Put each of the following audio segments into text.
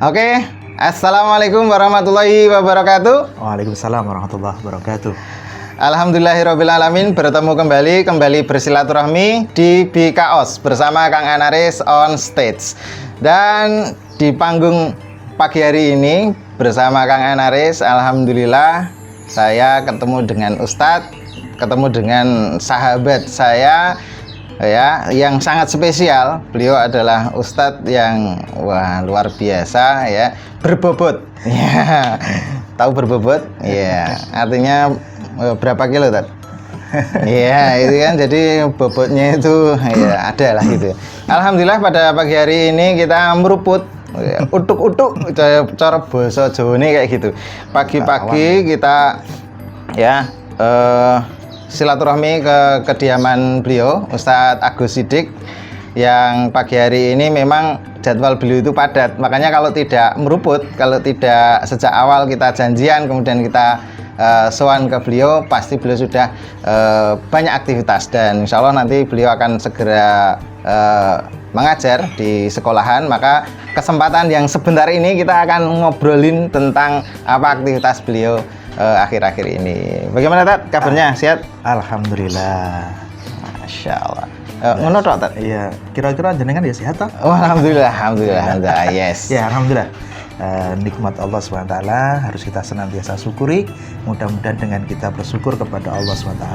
Oke, assalamualaikum warahmatullahi wabarakatuh. Waalaikumsalam warahmatullahi wabarakatuh. Alhamdulillahirrabbilalamin, bertemu kembali bersilaturahmi di BKOS bersama Kang Anaris on stage. Dan di panggung pagi hari ini bersama Kang Anaris, alhamdulillah saya ketemu dengan Ustadz, ketemu dengan sahabat saya ya yang sangat spesial. Beliau adalah Ustadz yang luar biasa ya, berbobot ya. Tahu berbobot ya, artinya berapa kilo Tat? Iya itu kan, jadi bobotnya itu ya ada lah gitu. Alhamdulillah pada pagi hari ini kita meruput ya, utuk-utuk cara bahasa Jawa ini kayak gitu. Pagi-pagi kita ya silaturahmi ke kediaman beliau, Ustadz Agus Siddiq, yang pagi hari ini memang jadwal beliau itu padat. Makanya kalau tidak meruput, kalau tidak sejak awal kita janjian, kemudian kita sowan ke beliau, pasti beliau sudah banyak aktivitas. Dan insya Allah nanti beliau akan segera mengajar di sekolahan. Maka kesempatan yang sebentar ini kita akan ngobrolin tentang apa aktivitas beliau akhir-akhir ini. Bagaimana Tat? Kabarnya sehat? Alhamdulillah. Masya Allah. Ngono tok Tat? Iya, kira-kira jenengan ya sehat toh? Oh, alhamdulillah, yes. Ya, alhamdulillah. Nikmat Allah SWT harus kita senantiasa syukuri. Mudah-mudahan dengan kita bersyukur kepada Allah SWT,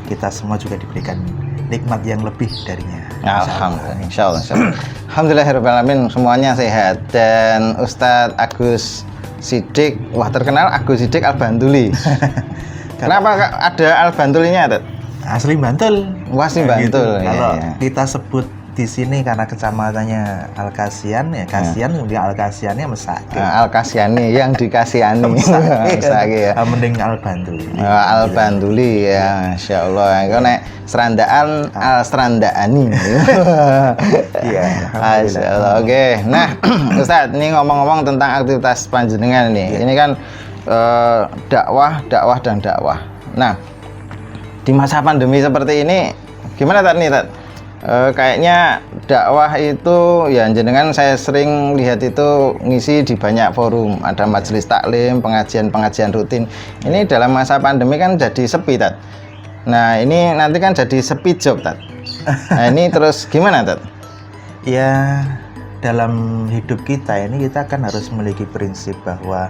kita semua juga diberikan nikmat yang lebih darinya. Alhamdulillah, insya Allah. Alhamdulillahirrahmanirrahim, semuanya sehat. Dan Ustadz Agus Siddiq, wah terkenal Agus Siddiq Al-Bantuli. Kenapa ada Al-Bantulinya, Tat? Asli Bantul. Wah, asli Bantul. Gitu. Kalau ya. kita sebut di sini karena kecamatannya Al-Kasian ya, Kasian kemudian Al-Kasiannya Mesake. Al-Kasiani yang dikasihani. Mesake ya. Mending Al-Bantuli. Al-Bantuli ya, Masya Allah. Itu nek serandaan Al-Serandaani. Iya. Masya Allah. Oke. Nah, Ustadz, ini ngomong-ngomong tentang aktivitas panjenengan nih. Ini kan dakwah dan dakwah. Nah, di masa pandemi seperti ini gimana Tat nih Tat? Kayaknya dakwah itu ya jenengan saya sering lihat itu ngisi di banyak forum, ada majelis taklim, pengajian rutin. Ini dalam masa pandemi kan jadi sepi Tat. Nah ini nanti kan jadi sepi job Tat. Nah ini terus gimana Tat? Ya dalam hidup kita ini kita kan harus memiliki prinsip bahwa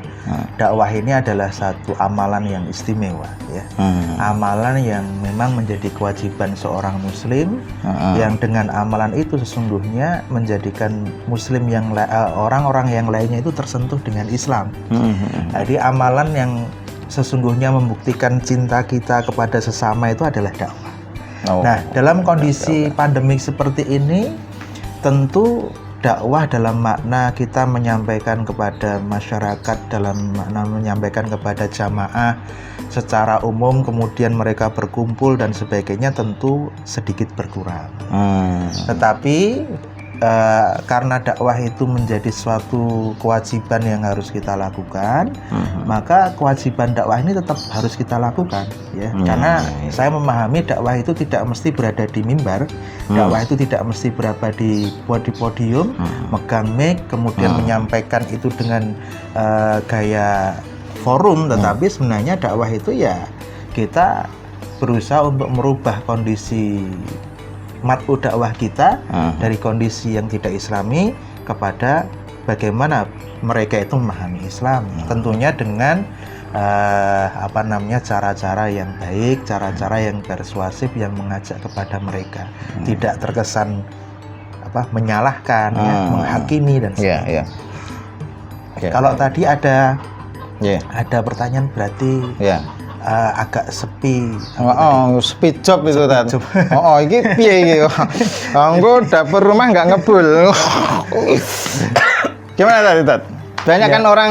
dakwah ini adalah satu amalan yang istimewa ya. Amalan yang memang menjadi kewajiban seorang muslim, yang dengan amalan itu sesungguhnya menjadikan muslim yang orang-orang yang lainnya itu tersentuh dengan Islam. Jadi amalan yang sesungguhnya membuktikan cinta kita kepada sesama itu adalah dakwah. Nah, dalam kondisi pandemik seperti ini tentu dakwah dalam makna kita menyampaikan kepada masyarakat, dalam makna menyampaikan kepada jamaah secara umum, kemudian mereka berkumpul dan sebagainya tentu sedikit berkurang. Tetapi karena dakwah itu menjadi suatu kewajiban yang harus kita lakukan, maka kewajiban dakwah ini tetap harus kita lakukan ya. Karena saya memahami dakwah itu tidak mesti berada di mimbar, dakwah itu tidak mesti berada di podium, megang mic, kemudian menyampaikan itu dengan gaya forum, tetapi sebenarnya dakwah itu ya kita berusaha untuk merubah kondisi mat'u dakwah kita dari kondisi yang tidak islami kepada bagaimana mereka itu memahami Islam, tentunya dengan cara-cara yang baik, cara-cara yang persuasif yang mengajak kepada mereka, tidak terkesan menyalahkan, menghakimi dan sebagainya. Kalau tadi ada pertanyaan berarti agak sepi. Sepi job itu Tat. Iki piye iki? Engko dapur rumah nggak ngebul. Gimana tadi Tat? Banyak kan orang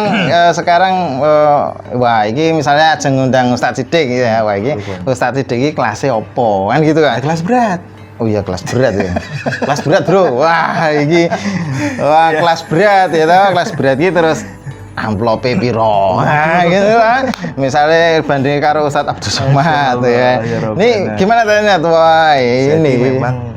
sekarang wah iki misalnya ajeng ngundang Ustadz Siddiq gitu ya. Wah iki Ustadz Siddiq iki kelasnya opo? Kan gitu kan. Kelas berat. Oh iya kelas berat ya. Kelas berat, Bro. Wah iki kelas berat ya toh. Kelas berat iki terus amplope piro. Nah, gitu kan. Misalnya banding karo Ustadz Abdul Somad ya. Ini gimana tanya tuh? Wah, ini memang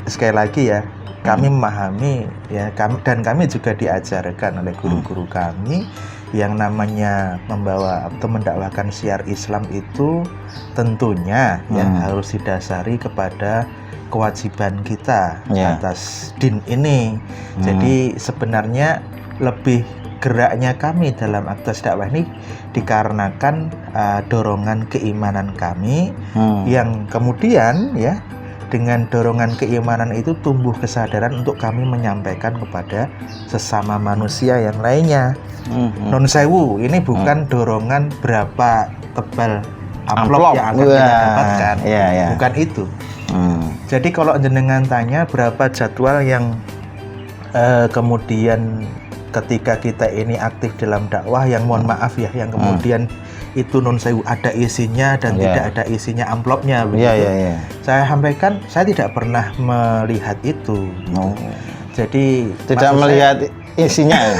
sekali lagi ya, kami memahami ya, dan kami juga diajarkan oleh guru-guru kami yang namanya membawa atau mendakwahkan syiar Islam itu tentunya ya harus didasari kepada kewajiban kita atas din ini. Jadi sebenarnya lebih geraknya kami dalam aktivitas dakwah ini dikarenakan dorongan keimanan kami yang kemudian ya dengan dorongan keimanan itu tumbuh kesadaran untuk kami menyampaikan kepada sesama manusia yang lainnya. Non sewu, ini bukan dorongan berapa tebal amplop yang akan kita dapatkan, bukan itu. Jadi kalau jenengan tanya berapa jadwal yang kemudian ketika kita ini aktif dalam dakwah yang mohon maaf ya, yang kemudian itu non sewu ada isinya dan tidak ada isinya amplopnya begitu. Saya sampaikan saya tidak pernah melihat itu. Jadi tidak melihat isinya ya?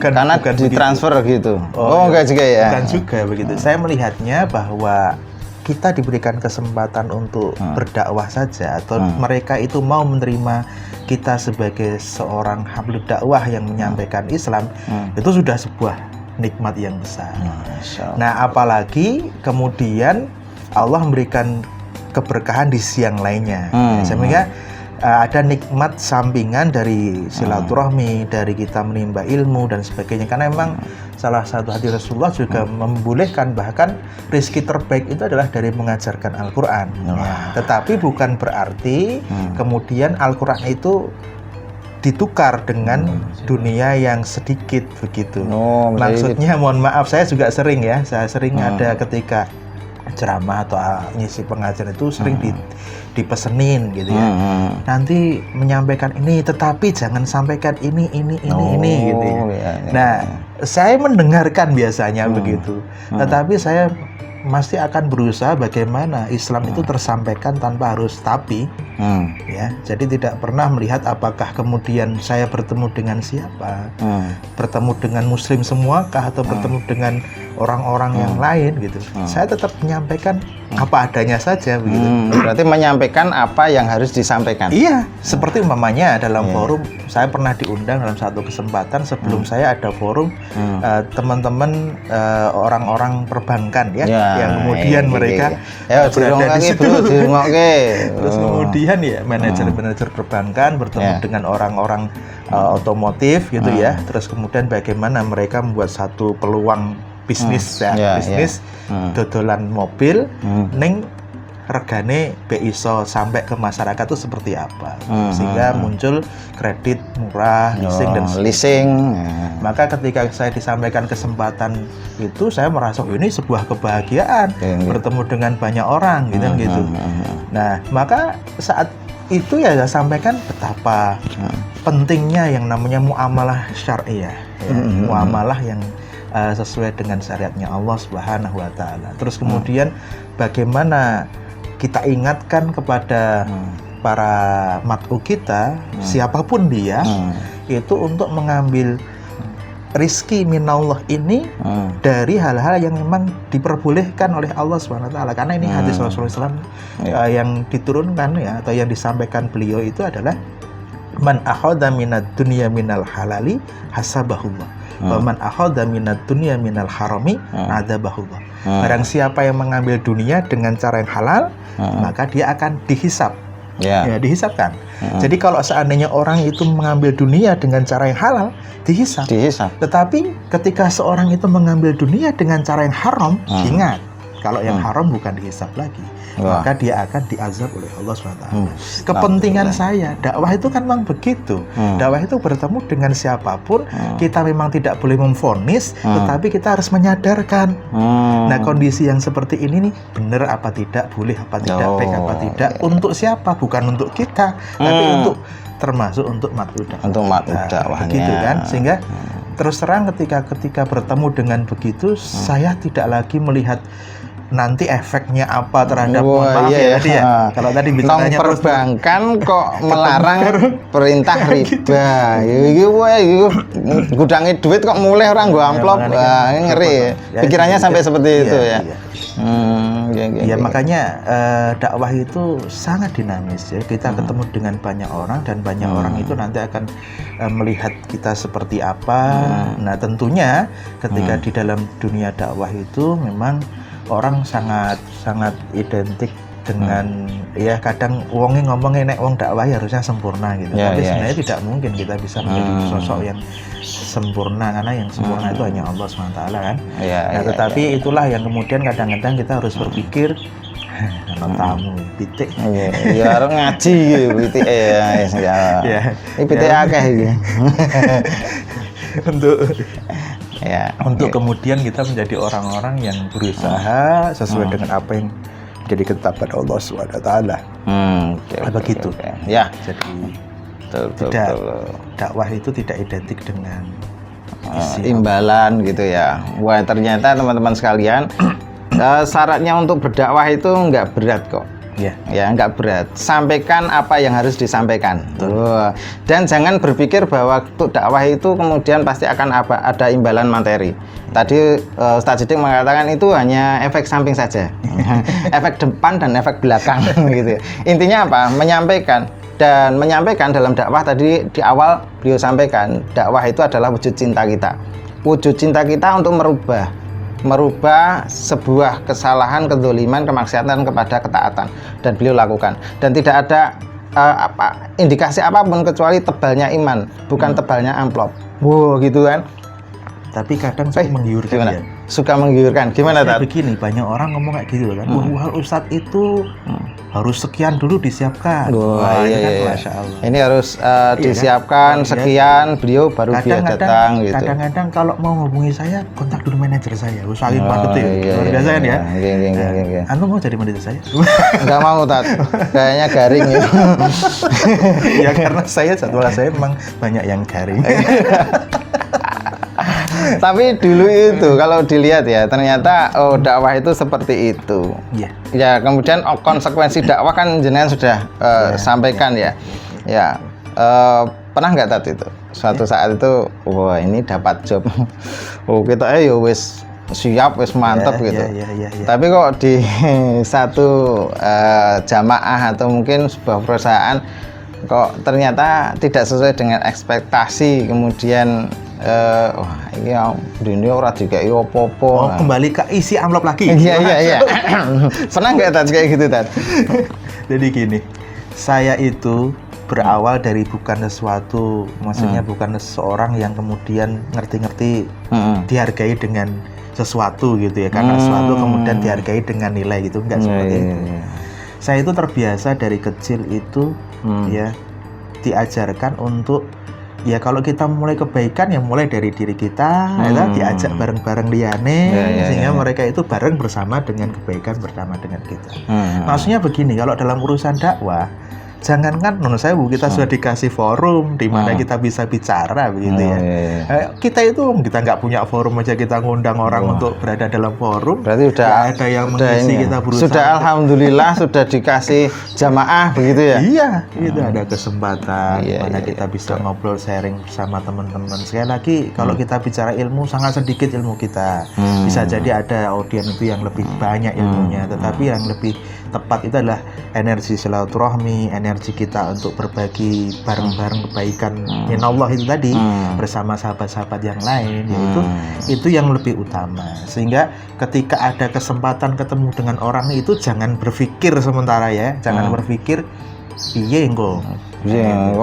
Karena bukan ditransfer begitu. Enggak juga ya. Bukan juga begitu. Saya melihatnya bahwa kita diberikan kesempatan untuk berdakwah saja, atau mereka itu mau menerima kita sebagai seorang hablud dakwah yang menyampaikan Islam, itu sudah sebuah nikmat yang besar. Nah, apalagi kemudian Allah memberikan keberkahan di siang lainnya, sehingga ada nikmat sampingan dari silaturahmi, dari kita menimba ilmu dan sebagainya. Karena memang salah satu hadis Rasulullah juga membolehkan, bahkan rezeki terbaik itu adalah dari mengajarkan Al-Quran. Tetapi bukan berarti kemudian Al-Quran itu ditukar dengan dunia yang sedikit begitu. Maksudnya mohon maaf, saya juga sering ya, saya sering ada ketika ceramah atau ngisi pengajian itu sering dipesenin gitu ya. Nanti menyampaikan ini, tetapi jangan sampaikan ini gitu ya. Nah, saya mendengarkan biasanya begitu. Tetapi saya masih akan berusaha bagaimana Islam itu tersampaikan tanpa harus tapi ya. Jadi tidak pernah melihat apakah kemudian saya bertemu dengan siapa, bertemu dengan muslim semuakah atau bertemu dengan orang-orang yang lain gitu. Saya tetap menyampaikan apa adanya saja begitu. Berarti menyampaikan apa yang harus disampaikan. Iya, seperti umpamanya dalam forum saya pernah diundang dalam satu kesempatan sebelum saya ada forum teman-teman orang-orang perbankan ya, yang kemudian mereka berada di situ. Terus kemudian ya manajer-manajer perbankan bertemu dengan orang-orang otomotif gitu ya. Terus kemudian bagaimana mereka membuat satu peluang bisnis bisnis dodolan mobil ning regane iso sampai ke masyarakat itu seperti apa, sehingga muncul kredit murah, leasing. Maka ketika saya disampaikan kesempatan itu, saya merasa ini sebuah kebahagiaan bertemu dengan banyak orang gitu. Nah, maka saat itu ya saya sampaikan betapa pentingnya yang namanya muamalah syariah, muamalah yang sesuai dengan syariatnya Allah Subhanahu wa taala. Terus kemudian bagaimana kita ingatkan kepada para mat'u kita, siapapun dia, itu untuk mengambil rizki minallah ini dari hal-hal yang memang diperbolehkan oleh Allah Subhanahu wa taala. Karena ini hadis Rasulullah SAW yang diturunkan ya, atau yang disampaikan beliau itu adalah man akhadha minad dunya minal halali hasabahullah. Man akhadha minad dunya minal harami adabahullah. Barang siapa yang mengambil dunia dengan cara yang halal, maka dia akan dihisab. Ya, dihisabkan. Jadi kalau seandainya orang itu mengambil dunia dengan cara yang halal, dihisab. Tetapi ketika seorang itu mengambil dunia dengan cara yang haram, ingat, kalau yang haram bukan dihisab lagi, maka dia akan diazab oleh Allah SWT. Kepentingan saya, dakwah itu kan memang begitu. Dakwah itu bertemu dengan siapapun, kita memang tidak boleh memvonis, tetapi kita harus menyadarkan. Nah, kondisi yang seperti ini nih, benar apa tidak, boleh apa tidak, baik apa tidak, untuk siapa? Bukan untuk kita, tapi untuk termasuk untuk mat'u dakwah. Untuk mat'u dakwahnya. Begitu kan? Sehingga terus terang ketika bertemu dengan begitu, saya tidak lagi melihat nanti efeknya apa terhadap Wah, mohon maaf iya, ya iya. tadi ya. Kalau tadi bicaranya Nong terus perbankan kok melarang perintah riba. Iki wae iki gudange duit kok mulai orang nggo amplop. makanya Wah, kan ngeri. ya, Pikirannya sampai seperti iya, itu ya. iya. Iya, iya, Ya iya. makanya dakwah itu sangat dinamis ya. Kita ketemu dengan banyak orang dan banyak orang itu nanti akan melihat kita seperti apa. Nah, tentunya ketika di dalam dunia dakwah itu memang orang sangat identik dengan ya kadang wongnya ngomongnya nek wong dakwah ya harusnya sempurna gitu. Ya, Tapi ya. sebenarnya tidak mungkin kita bisa menjadi sosok yang sempurna karena yang sempurna itu hanya Allah SWT kan. Iya, Nah, iya, tetapi itulah yang kemudian kadang-kadang kita harus berpikir nonton tamu pitik. Iya, ya harus ngaji gitu pitik ya. Ya. Ini pitik akeh iki. Untuk kemudian kita menjadi orang-orang yang berusaha sesuai dengan apa yang menjadi ketetapan Allah SWT. Begitu. Ya. Jadi Betul, tidak betul. dakwah itu tidak identik dengan Imbalan gitu ya. Wah, ternyata teman-teman sekalian syaratnya untuk berdakwah itu nggak berat kok. Ya, nggak berat. Sampaikan apa yang harus disampaikan. Dan jangan berpikir bahwa untuk dakwah itu kemudian pasti akan ada imbalan materi. Tadi Ustaz Sidik mengatakan itu hanya efek samping saja. Efek depan dan efek belakang gitu. Intinya apa? Menyampaikan. Dan menyampaikan dalam dakwah tadi di awal beliau sampaikan, dakwah itu adalah wujud cinta kita. Wujud cinta kita untuk merubah sebuah kesalahan, kedzaliman, kemaksiatan kepada ketaatan, dan beliau lakukan. Dan tidak ada indikasi apapun kecuali tebalnya iman, bukan tebalnya amplop. Wow, gitu kan? Tapi kadang suka menggiurkan gimana? ya. Suka menggiurkan. Gimana, Tat? Begini, banyak orang ngomong kayak gitu kan. Wah, Ustadz itu harus sekian dulu disiapkan. Wah, ini kan iya. Masya Allah. Ini harus disiapkan sekian, beliau baru dia datang gitu. Kadang-kadang kalau mau hubungi saya, kontak dulu manajer saya. Saking padat ya. Luar biasa kan ya. Iya. Anda mau jadi manajer saya? Nggak mau, Tat. Kayaknya garing ya. Ya karena jadwal saya memang banyak yang garing. Tapi dulu itu kalau dilihat ya ternyata dakwah itu seperti itu. Iya. Ya kemudian konsekuensi dakwah kan jenengan sudah sampaikan ya. Ya pernah nggak Tat itu suatu saat itu wah ini dapat job. Kita wis siap wis mantep gitu. Iya. Tapi kok di satu jamaah atau mungkin sebuah perusahaan kok ternyata tidak sesuai dengan ekspektasi, kemudian wah ini dunia ora dikai opo-opo. Kembali ke isi amplop lagi. Iya. Pernah nggak Tat kayak gitu, Tat? Jadi gini, saya itu berawal dari bukan sesuatu, maksudnya bukan seseorang yang kemudian ngerti-ngerti dihargai dengan sesuatu gitu ya, karena sesuatu kemudian dihargai dengan nilai gitu, enggak seperti itu. Saya itu terbiasa dari kecil itu ya diajarkan untuk ya kalau kita mulai kebaikan ya mulai dari diri kita, diajak bareng-bareng liane, sehingga mereka itu bareng bersama dengan kebaikan bersama dengan kita. Maksudnya begini, kalau dalam urusan dakwah, jangankan menurut saya kita sudah dikasih forum di mana kita bisa bicara begitu ya. Kita itu kita nggak punya forum aja kita ngundang orang untuk berada dalam forum. Berarti udah ada yang mengisi, kita berusaha. Sudah alhamdulillah sudah dikasih jamaah begitu ya. Iya, itu ada kesempatan mana kita bisa ngobrol sharing bersama teman-teman. Sekali lagi kalau kita bicara ilmu sangat sedikit ilmu kita. Bisa jadi ada audiens itu yang lebih banyak ilmunya, tetapi yang lebih tepat itu adalah energi silaturahmi, energi kita untuk berbagi bareng-bareng kebaikan minallah itu tadi bersama sahabat-sahabat yang lain, yaitu itu yang lebih utama. Sehingga ketika ada kesempatan ketemu dengan orang itu jangan berpikir sementara ya, jangan berpikir piye engko. Dan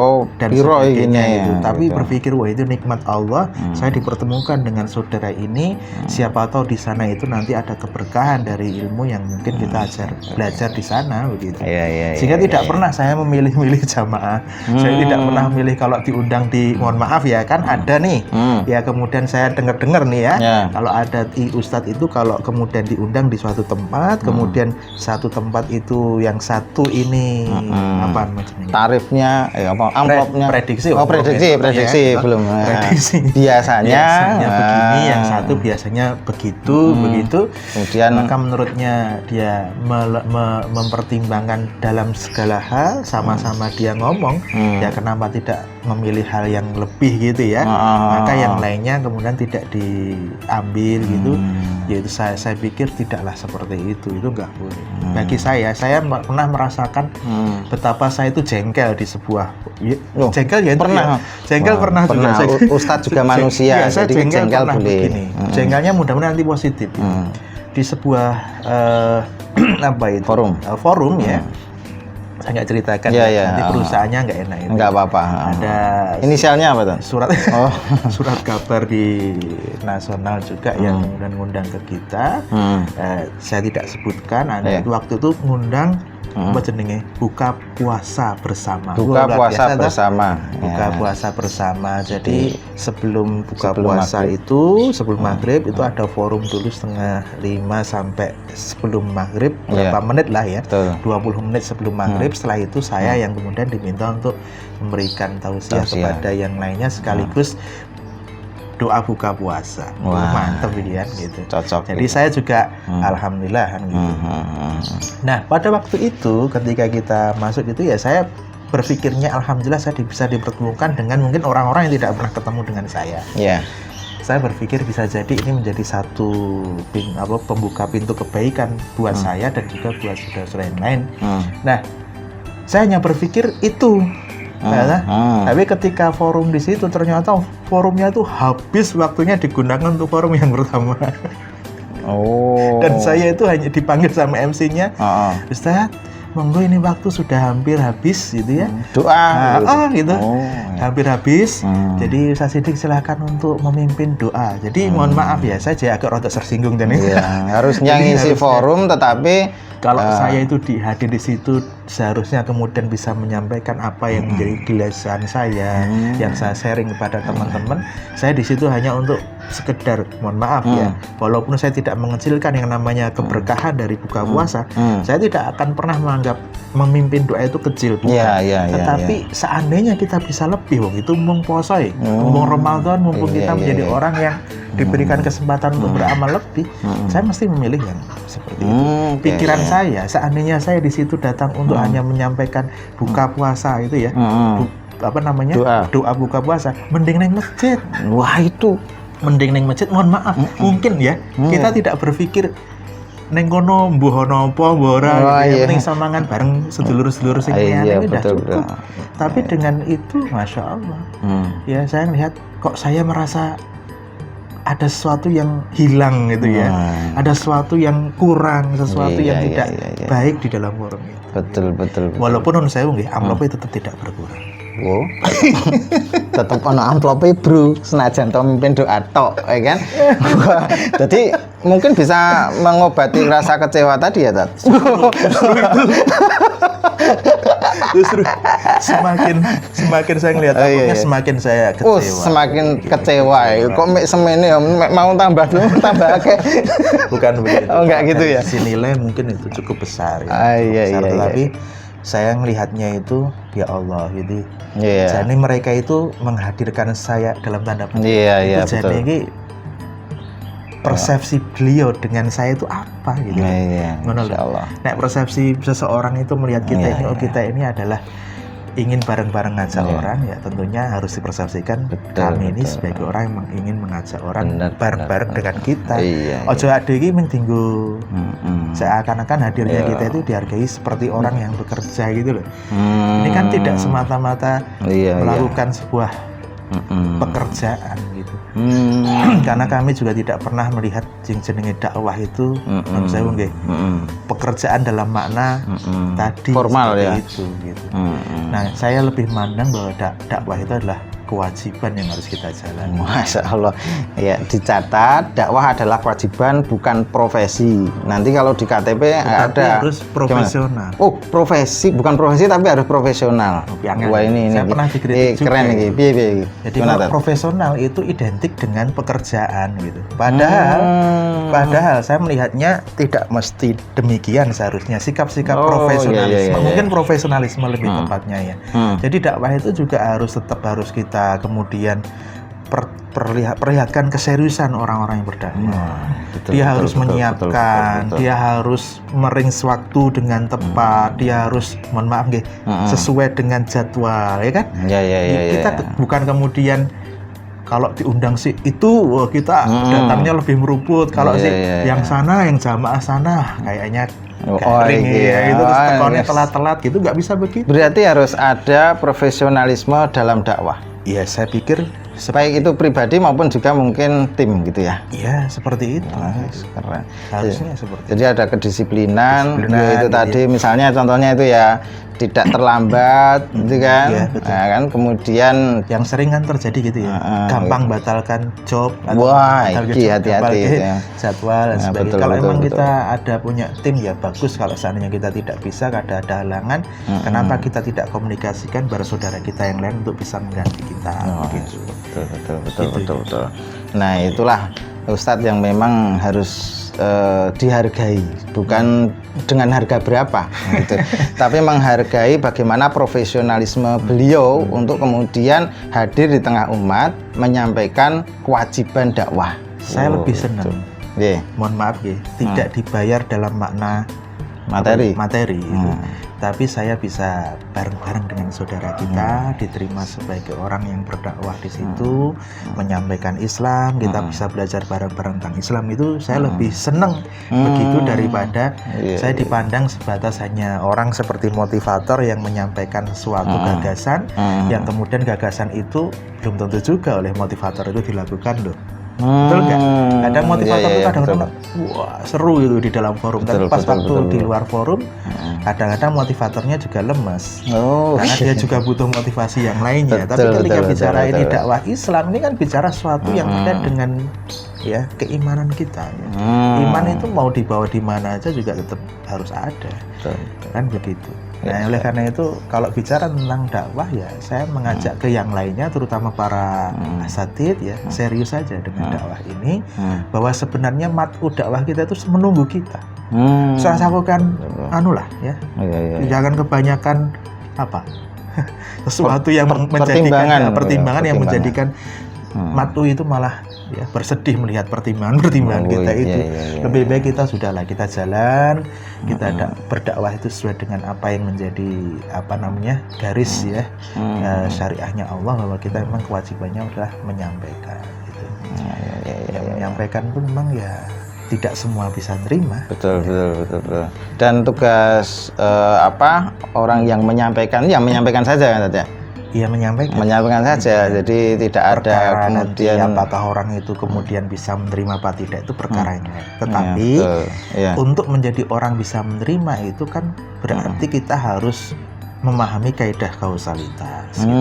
sebagainya itu. Tapi berpikir wah itu nikmat Allah, saya dipertemukan dengan saudara ini, siapa tahu di sana itu nanti ada keberkahan dari ilmu yang mungkin kita belajar di sana begitu. Sehingga tidak pernah saya memilih-milih jamaah. Saya tidak pernah memilih kalau diundang di mohon maaf ya kan ada nih. Ya kemudian saya dengar-dengar nih ya. Kalau ada ustadz itu kalau kemudian diundang di suatu tempat, kemudian satu tempat itu yang satu ini apa namanya? Tarifnya apa amplopnya? Prediksi. Prediksi ya. belum. Prediksi. Biasanya begini, yang satu biasanya begitu. Kemudian maka menurutnya dia mempertimbangkan dalam segala hal, sama-sama dia ngomong, ya kenapa tidak memilih hal yang lebih gitu ya. Maka yang lainnya kemudian tidak diambil gitu. Yaitu saya pikir tidaklah seperti itu nggak boleh. Bagi saya pernah merasakan betapa saya itu jengkel di sebuah jengkel ya pernah. Jengkel pernah juga. Ustadz juga manusia, saya jadi jengkel pernah boleh. Begini. Jengkelnya mudah-mudahan nanti positif. Di sebuah apa itu? Forum ya. Saya nggak ceritakan nanti perusahaannya nggak enak itu. Nggak apa-apa. Ada inisialnya apa tuh? Surat kabar di nasional juga yang kemudian ngundang ke kita. Saya tidak sebutkan. Waktu itu ngundang apa jenenge buka puasa bersama. Buka puasa bersama. Jadi sebelum buka puasa maghrib. Sebelum maghrib itu ada forum dulu 4:30 sampai sebelum maghrib berapa menit lah ya. 20 menit sebelum maghrib. Setelah itu saya yang kemudian diminta untuk memberikan tausiah kepada yang lainnya sekaligus doa buka puasa. Mantap ini kan gitu. Cocok. Jadi saya juga alhamdulillah kan gitu. Nah, pada waktu itu ketika kita masuk itu ya saya berpikirnya alhamdulillah saya bisa dipertemukan dengan mungkin orang-orang yang tidak pernah ketemu dengan saya. Saya berpikir bisa jadi ini menjadi satu pembuka pintu kebaikan buat saya dan juga buat saudara-saudara yang lain. Nah, saya hanya berpikir itu. Tapi ketika forum di situ ternyata forumnya itu habis waktunya digunakan untuk forum yang pertama. Dan saya itu hanya dipanggil sama MC-nya, Ustaz, monggo ini waktu sudah hampir habis gitu ya. Doa. Gitu. Hampir habis. Jadi Ustaz Siddiq silakan untuk memimpin doa. Jadi mohon maaf ya, saya agak rada tersinggung dan harusnya ngisi forum tetapi kalau saya itu hadir di situ seharusnya kemudian bisa menyampaikan apa yang menjadi gelisahan saya yang saya sharing kepada teman-teman. Saya di situ hanya untuk sekedar mohon maaf ya, walaupun saya tidak mengecilkan yang namanya keberkahan dari buka puasa, saya tidak akan pernah menganggap memimpin doa itu kecil, bukan. Tetapi seandainya kita bisa lebih, itu mumpung puasa, mumpung Ramadan, mumpung kita menjadi orang yang diberikan kesempatan untuk beramal lebih, saya mesti memilih yang seperti itu. Pikiran saya, seandainya saya di situ datang untuk hanya menyampaikan buka puasa itu ya, doa buka puasa, mending neng masjid. Wah itu mending neng masjid, mohon maaf, mungkin ya kita tidak berpikir neng kono mbuh ana apa mbuh ora gitu ya, penting samangan bareng sedulur-sedulur sing liyane itu udah cukup. Tapi dengan itu masya Allah ya saya melihat kok saya merasa ada sesuatu yang hilang gitu ya, ada sesuatu yang kurang, sesuatu yang tidak baik di dalam forum itu. Betul. Walaupun menurut saya amplopnya tetap tidak berkurang. Tetap ono amplopnya bro, senajan to mimpin doa tok, ya kan? Jadi mungkin bisa mengobati rasa kecewa tadi ya, Tat? Justru semakin saya ngelihat amplopnya semakin saya kecewa. Semakin kecewa. Kok semene mau tambah dulu, tambah akeh. Bukan begitu. Enggak gitu ya. Si nilai mungkin itu cukup besar ya. Tapi saya melihatnya itu ya Allah gitu. Jadi mereka itu menghadirkan saya dalam tanda petik. Jadi ini persepsi beliau dengan saya itu apa gitu. Insyaallah. Nek persepsi seseorang itu melihat kita kita ini adalah ingin bareng-bareng ngajak orang, ya tentunya harus dipersepsikan kami ini sebagai orang yang ingin mengajak orang bareng-bareng dengan kita. Ojo ade iki mung dinggo seakan-akan hadirnya kita itu dihargai seperti orang yang bekerja gitu loh. Ini kan tidak semata-mata melakukan sebuah pekerjaan gitu. Karena kami juga tidak pernah melihat jenenge dakwah itu saya nggih pekerjaan dalam makna tadi formal ya itu gitu. Nah, saya lebih mandang bahwa dakwah itu adalah kewajiban yang harus kita jalani. Masya Allah. Ya, dicatat dakwah adalah kewajiban bukan profesi. Nanti kalau di KTP ada harus profesional. Profesi bukan profesi tapi harus profesional. Wah ini saya pernah dikritik juga. Keren nih. Piye. Jadi profesional itu identik dengan pekerjaan gitu. Padahal Padahal saya melihatnya tidak mesti demikian seharusnya. Sikap-sikap profesionalisme, mungkin profesionalisme lebih tepatnya ya. Jadi dakwah itu juga tetap harus kita kemudian perlihatkan keseriusan orang-orang yang berdakwah. Dia harus menyiapkan, dia harus merings waktu dengan tepat, dia harus, mohon maaf nggih, sesuai dengan jadwal, ya kan? Kita bukan kemudian kalau diundang sih itu kita datangnya lebih meruput, kalau sih yang sana, yang jamaah sana kayaknya garing itu terus tekonnya telat-telat gitu, nggak bisa begitu. Berarti harus ada profesionalisme dalam dakwah. Iya, saya pikir baik itu pribadi maupun juga mungkin tim gitu ya. Iya, seperti itu. Keren. Harusnya seperti itu. Jadi ada kedisiplinan, itu tadi misalnya contohnya itu ya tidak terlambat gitu kan. Iya, betul. Nah, kan kemudian yang sering kan terjadi gitu ya. Gampang batalkan job wah, hati-hati ya. Jadwal dan sebagainya. Kalau betul, emang kita ada punya tim ya bagus. Kalau seandainya kita tidak bisa, ada halangan, kenapa kita tidak komunikasikan baru saudara kita yang lain untuk bisa mengganti kita gitu. Betul. Nah, itulah Ustadz yang memang harus dihargai, bukan dengan harga berapa gitu. Tapi menghargai bagaimana profesionalisme beliau untuk kemudian hadir di tengah umat menyampaikan kewajiban dakwah. Saya lebih senang. Mohon maaf ya, tidak dibayar dalam makna materi itu. Tapi saya bisa bareng-bareng dengan saudara kita, diterima sebagai orang yang berdakwah di situ, menyampaikan Islam, kita bisa belajar bareng-bareng tentang Islam, itu saya lebih seneng begitu daripada saya dipandang sebatas hanya orang seperti motivator yang menyampaikan suatu gagasan, yang kemudian gagasan itu belum tentu juga oleh motivator itu dilakukan loh. Betul nggak? Kadang motivator itu kadang-kadang wah seru itu di dalam forum, tapi pas waktu di luar forum kadang-kadang motivatornya juga lemes karena dia juga butuh motivasi yang lainnya. Tapi ketika bicara ini dakwah Islam, ini kan bicara sesuatu yang terkait dengan ya keimanan kita ya. Iman itu mau dibawa di mana aja juga tetap harus ada, kan begitu. Nah, oleh karena itu kalau bicara tentang dakwah ya saya mengajak ke yang lainnya, terutama para asatid ya, serius saja dengan dakwah ini, bahwa sebenarnya mat'u dakwah kita itu menunggu kita. Saya lakukan anulah ya. Jangan kebanyakan apa? sesuatu yang menjadikan pertimbangan yang menjadikan mat'u itu malah ya bersedih melihat pertimbangan kita itu. Lebih baik kita sudahlah, kita jalan, kita berdakwah itu sesuai dengan apa yang menjadi garis ya syariahnya Allah, bahwa kita memang kewajibannya adalah menyampaikan gitu. Menyampaikan pun memang ya tidak semua bisa terima. Betul. Dan tugas orang yang menyampaikan saja kan tadi. Iya, menyampaikan saja. Jadi tidak ada kemudian apakah orang itu kemudian bisa menerima apa tidak, itu perkara yang lain. Tetapi untuk menjadi orang bisa menerima itu kan berarti kita harus memahami kaidah kausalitas gitu.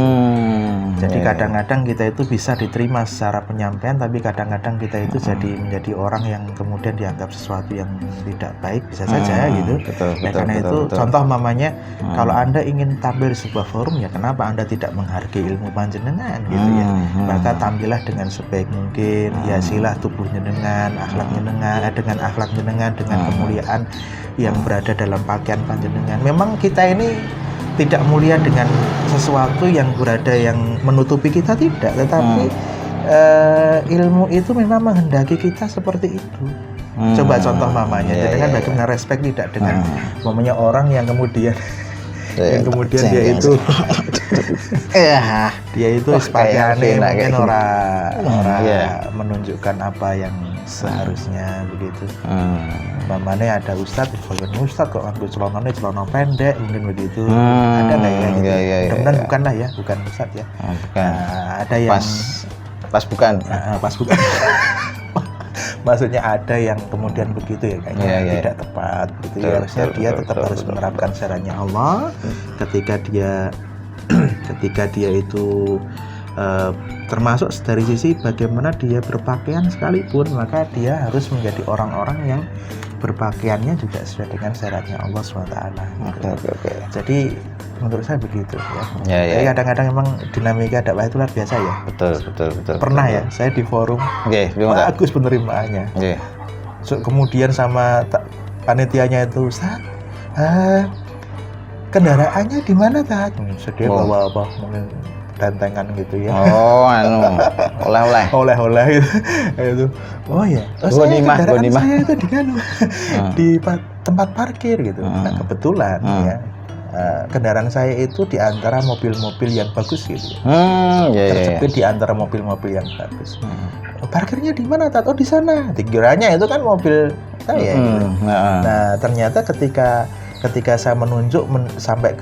Jadi kadang-kadang kita itu bisa diterima secara penyampaian, tapi kadang-kadang kita itu menjadi orang yang kemudian dianggap sesuatu yang tidak baik, bisa saja gitu. Karena itu contoh mamanya, kalau Anda ingin tampil di sebuah forum ya kenapa Anda tidak menghargai ilmu panjenengan gitu ya. Maka tampillah dengan sebaik mungkin, hiasilah tubuh jenengan, akhlak jenengan, dengan akhlak jenengan, dengan kemuliaan yang berada dalam pakaian panjenengan. Memang kita ini tidak mulia dengan sesuatu yang berada yang menutupi kita, tidak, tetapi ilmu itu memang menghendaki kita seperti itu. Coba contoh mamanya, jadi kan bagaimana respect tidak dengan mamanya orang yang kemudian dia itu dia itu pakaiannya mungkin orang menunjukkan apa yang seharusnya begitu. Mamanya ada ustadz kok ambil celana pendek mungkin begitu. Ada nggak ya gitu? Mudah-mudahan bukanlah ya, bukan ustadz ya. Ada yang pas bukan. Maksudnya ada yang kemudian begitu ya, kayaknya tidak tepat gitu ya. Harusnya dia tetap harus menerapkan syariatnya Allah ketika dia itu termasuk dari sisi bagaimana dia berpakaian sekalipun, maka dia harus menjadi orang-orang yang berpakaiannya juga sesuai dengan syariatnya Allah SWT. Jadi menurut saya begitu ya. Jadi kadang-kadang memang dinamika dakwah itu luar biasa ya. Betul. Pernah ya saya di forum bagus penerimaannya. kemudian sama panitianya itu, Ustaz, kendaraannya di mana, Tat? Sedih bawa apa? Mungkin tentengan gitu ya. Oh, oleh-oleh gitu. Itu. Oh ya. Kendaraan saya itu di di tempat parkir gitu. Nah, kebetulan ya. Kendaraan saya itu di antara mobil-mobil yang bagus gitu. Terjepit di antara mobil-mobil yang bagus. Parkirnya di mana, Tat? Oh, di sana. Dikiranya itu kan mobil saya. Gitu. Nah, ternyata ketika saya menunjuk sampai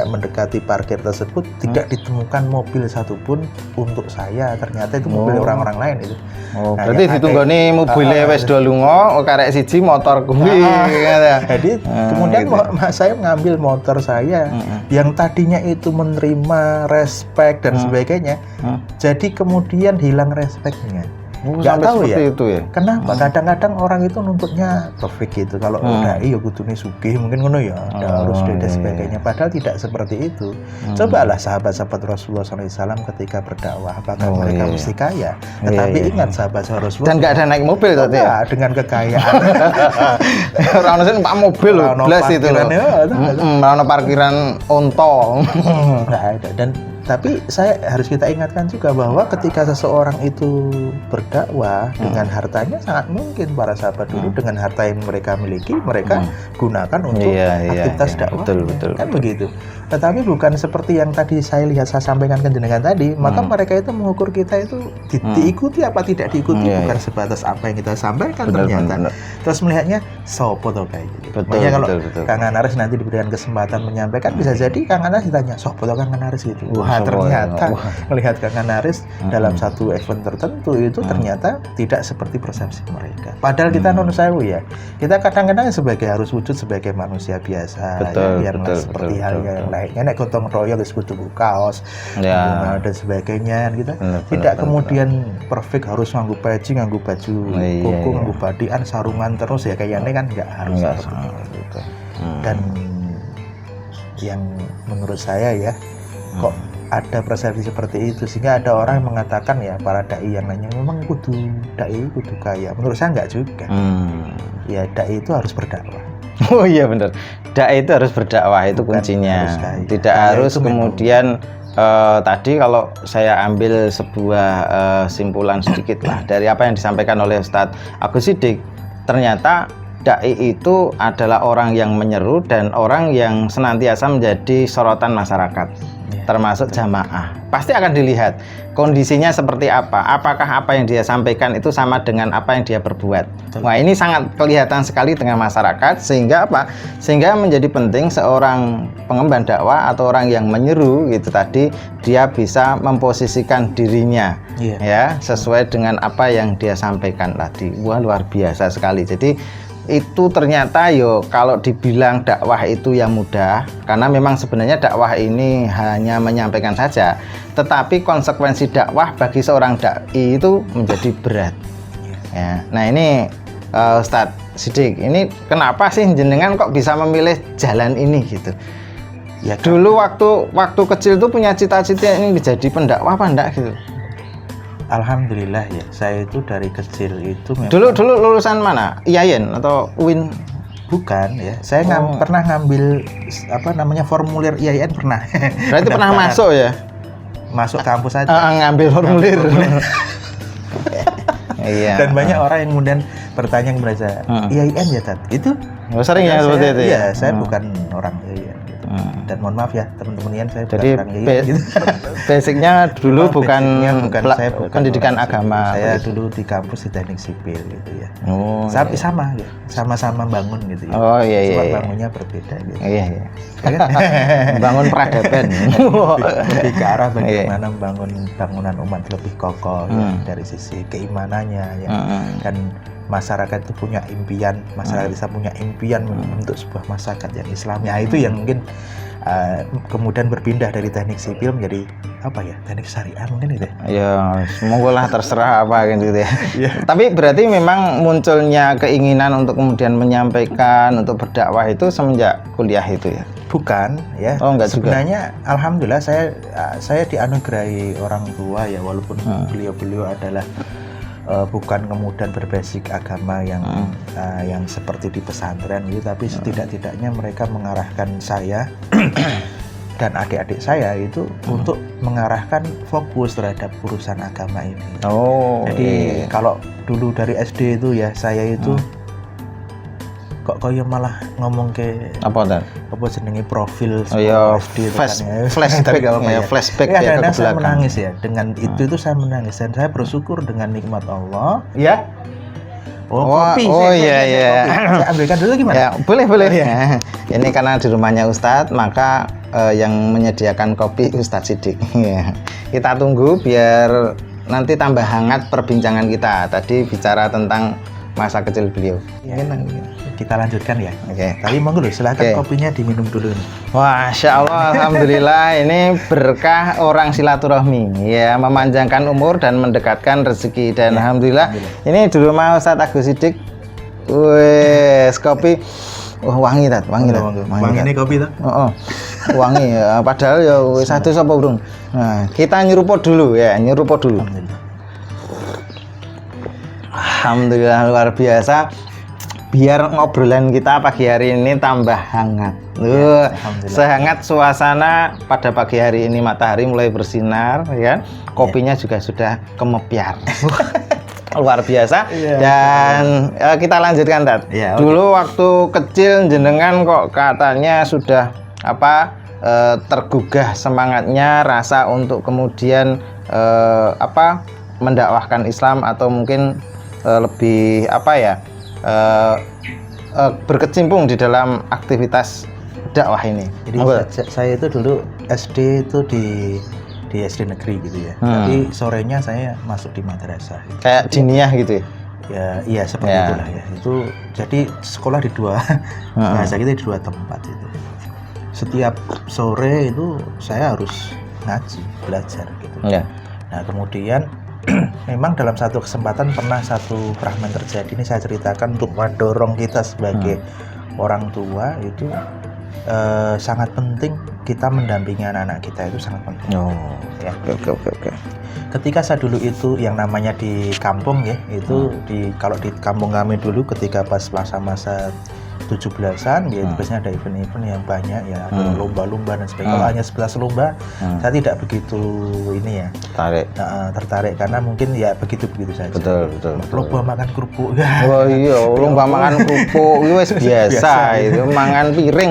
mendekati parkir tersebut tidak ditemukan mobil satupun untuk saya. Ternyata itu mobil orang-orang lain itu. Berarti ditunggoni mobilnya wis do lunga, karek siji motor kuwi. Jadi kemudian saya mengambil motor saya yang tadinya itu menerima respect dan sebagainya. Jadi kemudian hilang respectnya. Nggak tahu ya, itu ya. Kenapa? Kadang-kadang orang itu nuntutnya perfect gitu. Kalau dai ya kudune sugih mungkin ngono ya, harus dan sebagainya. Padahal tidak seperti itu. Cobalah sahabat-sahabat Rasulullah SAW ketika berdakwah, apakah mereka mesti kaya? Tetapi ingat sahabat Rasulullah. Dan nggak ada naik mobil tadi ya? Dengan kekayaan. Orang nasi numpak mobil loh, blas itu loh. Mana parkiran onto. Nggak ada. Tapi harus kita ingatkan juga bahwa ketika seseorang itu berdakwah dengan hartanya, sangat mungkin para sahabat dulu dengan harta yang mereka miliki, mereka gunakan untuk aktivitas dakwah. Betul. Kan begitu. Tetapi bukan seperti yang tadi saya sampaikan ke jenengan tadi, maka mereka itu mengukur kita itu diikuti apa tidak diikuti, bukan sebatas apa yang kita sampaikan ternyata. Terus melihatnya sopo toh kayak gitu. Makanya kalau Kang Anaris nanti diberikan kesempatan menyampaikan, bisa jadi Kang Anaris ditanya, sopo toh Kang Anaris gitu. Ternyata melihat Kang Anaris dalam satu event tertentu itu ternyata tidak seperti persepsi mereka. Padahal kita non sewu ya, kita kadang-kadang harus wujud sebagai manusia biasa, seperti hal yang lainnya. Nek gotong royong wis kudu kaos, dan sebagainya. Kita tidak kemudian perfect harus nganggo peci, nganggo baju koko, nganggo badian, sarungan terus ya kayaknya kan nggak harus seperti itu. Dan yang menurut saya ya, kok ada persepsi seperti itu sehingga ada orang yang mengatakan ya, para dai yang nanya memang dai kudu kaya. Menurut saya enggak juga. Ya dai itu harus berdakwah. Oh iya benar. Dai itu harus berdakwah, itu bukan kuncinya. Tidak harus kemudian tadi kalau saya ambil sebuah simpulan sedikit lah dari apa yang disampaikan oleh Ustadz Agus Siddiq, ternyata dai itu adalah orang yang menyeru dan orang yang senantiasa menjadi sorotan masyarakat, termasuk jamaah. Pasti akan dilihat kondisinya seperti apa, apakah apa yang dia sampaikan itu sama dengan apa yang dia perbuat. Wah, ini sangat kelihatan sekali dengan masyarakat, sehingga apa? Sehingga menjadi penting seorang pengemban dakwah atau orang yang menyeru gitu tadi, dia bisa memposisikan dirinya ya sesuai dengan apa yang dia sampaikan tadi. Wah, luar biasa sekali. Jadi itu ternyata kalau dibilang dakwah itu yang mudah, karena memang sebenarnya dakwah ini hanya menyampaikan saja, tetapi konsekuensi dakwah bagi seorang dai itu menjadi berat ya. Nah ini Ustadz Siddiq, ini kenapa sih jenengan kok bisa memilih jalan ini gitu ya? Dulu waktu kecil tuh punya cita-cita ini menjadi pendakwah apa enggak gitu? Alhamdulillah ya, saya itu dari kecil itu memang... Dulu lulusan mana? IAIN atau UIN? Bukan ya, saya pernah ngambil formulir IAIN pernah. Berarti pernah masuk ya? Masuk kampus aja. Ngambil formulir. Iya. Dan banyak orang yang kemudian bertanya kepada saya, IAIN ya Tat? Itu sering ya seperti itu? Iya, saya bukan orang IAIN. Dan mohon maaf ya teman-teman, saya jadi gitu. Basicnya dulu bukan saya pendidikan agama. Saya dulu di kampus di teknik sipil gitu ya. Sama-sama bangun gitu ya. Oh iya. Cuma bangunnya berbeda gitu. Iya. Bangun peradaban. Lebih ke arah bagaimana membangun bangunan umat lebih kokoh ya, dari sisi keimanannya ya. Dan masyarakat itu punya impian, masyarakat bisa punya impian untuk sebuah masyarakat yang Islam. Ya itu yang mungkin kemudian berpindah dari teknik sipil menjadi teknik syariah mungkin gitu ya. Ya, semoga lah terserah apa gitu ya. Tapi berarti memang munculnya keinginan untuk kemudian menyampaikan, untuk berdakwah itu semenjak kuliah itu ya? Bukan ya. Oh, enggak sebenarnya juga. Alhamdulillah saya dianugerahi orang tua ya, walaupun beliau adalah bukan kemudian berbasic agama yang seperti di pesantren gitu, tapi setidak-tidaknya mereka mengarahkan saya dan adik-adik saya itu untuk mengarahkan fokus terhadap urusan agama ini. Jadi kalau dulu dari SD itu ya saya itu kok koyo malah ngomong ke apa jenenge profil SD flashback flashback ya ke belakang. Saya belakang. menangis ya dengan itu saya menangis dan saya bersyukur dengan nikmat Allah ya. Kopi. Iya. Saya ambilkan dulu gimana? Ya, boleh. Ya. Ini karena di rumahnya Ustadz, maka yang menyediakan kopi Ustadz Siddiq. Ya. Kita tunggu biar nanti tambah hangat perbincangan kita. Tadi bicara tentang masa kecil beliau. Ya. Kita lanjutkan ya. Oke. Tapi monggo dulu, silakan kopinya diminum dulu nih. Masya Allah, alhamdulillah ini berkah orang silaturahmi ya, memanjangkan umur dan mendekatkan rezeki dan alhamdulillah ini di rumah Ustadz Agus Siddiq. Wes kopi wangi tat. Wangi ini kopi tuh. Wangi ya, padahal ya satu sapa burung. Nah, kita nyeruput dulu. Alhamdulillah luar biasa. Biar ngobrolan kita pagi hari ini tambah hangat. Sehangat suasana pada pagi hari ini, matahari mulai bersinar ya. Kopinya juga sudah kemepiar. Luar biasa. Dan kita lanjutkan Tat. Dulu waktu kecil jenengan kok katanya sudah tergugah semangatnya, rasa untuk kemudian mendakwahkan Islam atau mungkin lebih berkecimpung di dalam aktivitas dakwah ini. Jadi saya itu dulu SD itu di SD negeri gitu ya. Tapi sorenya saya masuk di madrasah. Kayak diniyah gitu ya? Iya seperti itulah ya. Itu jadi sekolah di dua bahasa kita di dua tempat itu. Setiap sore itu saya harus ngaji, belajar gitu. Nah kemudian memang dalam satu kesempatan pernah satu fragmen terjadi, ini saya ceritakan untuk mendorong kita sebagai orang tua itu sangat penting kita mendampingi anak-anak kita, itu sangat penting. Oke. Ketika saya dulu itu yang namanya di kampung ya, itu kalau di kampung kami dulu ketika pas masa-masa 17-an ya biasanya ada event-event yang banyak ya, ada lomba-lomba dan sebagainya. Kalau hanya 11 lomba saya tidak begitu ini ya tertarik karena mungkin ya begitu-begitu saja. Betul. Lomba makan kerupuk. Iya, lomba makan kerupuk itu biasa itu, mangan piring